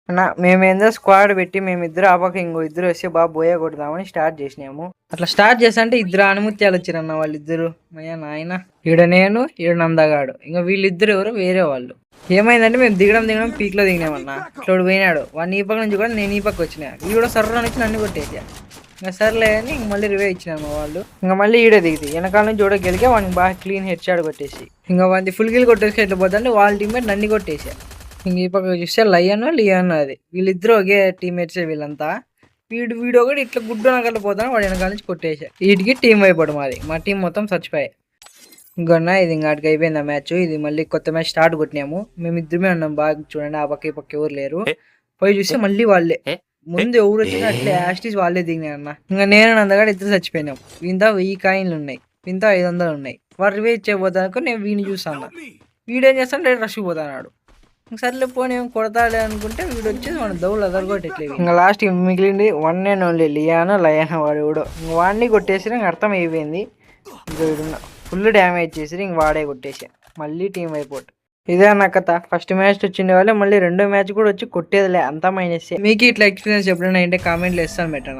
అన్న మేమేందో స్క్వాడ్ పెట్టి మేమిద్దరు ఆపక ఇంకో ఇద్దరు వస్తే బాగా బోయ కొడదామని స్టార్ట్ చేసినాము. అట్లా స్టార్ట్ చేస్తా అంటే ఇద్దరు అనుమత్యాలు వచ్చారన్న వాళ్ళిద్దరు. మయ్యా నాయన ఈడ నేను ఈడ నందగాడు, ఇంకా వీళ్ళిద్దరు ఎవరు వేరే వాళ్ళు. ఏమైందంటే మేము దిగడం పీక్లో దిగినామన్నా. ఇట్లా పోయినాడు వాడిని ఈ పక్క నుంచి కూడా నేను ఈ పక్క వచ్చినా, వీడు కూడా సర్ర నుంచి నన్ను కొట్టేసా. ఇంకా సర్లే అని ఇంక మళ్ళీ రివే ఇచ్చినాను మా వాళ్ళు. ఇంకా మళ్ళీ ఈడే దిగితే వెనకాల నుంచి చూడ గెలికే వాడిని బాగా క్లీన్ హెడ్ షాట్ కొట్టేసి ఇంకా వాడిని ఫుల్ గిల్ కొట్టేసి ఎట్లా పోతుంటే వాళ్ళ టీమ్మేట్ నన్ను కొట్టేసా. ఇంక ఈ పక్క చూస్తే లియాన్ అది వీళ్ళిద్దరు ఒకే టీమ్మేట్సే వీళ్ళంతా. వీడు ఒకటి ఇట్లా గుడ్డు నగలు పోతాను, వాడు వెనకాల నుంచి కొట్టేసా. వీటికి టీం అయిపోడు మాది, మా టీం మొత్తం చచ్చిపోయాయి. ఇంకొన్నా ఇది ఇంకాటికి అయిపోయింది ఆ మ్యాచ్. ఇది మళ్ళీ కొత్త మ్యాచ్ స్టార్ట్ కొట్టినాము. మేము ఇద్దరమే ఉన్నాం బాగా చూడండి, ఆ పక్క ఈ పక్క ఎవరు లేరు. పోయి చూస్తే మళ్ళీ వాళ్ళే ముందు ఎవరు వచ్చినా అట్లే యాస్టీస్ వాళ్ళే దిగినాయి అన్న. ఇంకా నేను అందగాడు ఇద్దరు చచ్చిపోయినాం. ఇంత 1000 కాయిన్లు ఉన్నాయి, ఇంత 500 ఉన్నాయి. వాడు రివే ఇచ్చేపోతాను నేను వీడిని చూస్తాను. వీడేం చేస్తాను డైరెక్ట్ రష్ పోతాడు. సర్లే పోనీ కొడతాడే అనుకుంటే వీడు వచ్చేసి మన దౌలు అదరగొట్టట్లేదు. ఇంకా లాస్ట్ మిగిలింది వన్ అండ్ ఓన్లీ లయన్ వాడు కూడా వాడిని కొట్టేసి ఇంక అర్థం అయిపోయింది. ఇంకా వీడున్న ఫుల్ డ్యామేజ్ చేసి ఇంక వాడే కొట్టేసా. మళ్ళీ టీం అయిపోట్. ఇదే అన్న కథ. ఫస్ట్ మ్యాచ్ వచ్చిండే వాళ్ళే మళ్ళీ రెండో మ్యాచ్ కూడా వచ్చి కొట్టేదిలే, అంతా మైనస్. మీకు ఇట్లా ఎక్స్పీరియన్స్ ఎప్పుడైనా అంటే కామెంట్లు ఇస్తాను పెట్టాను.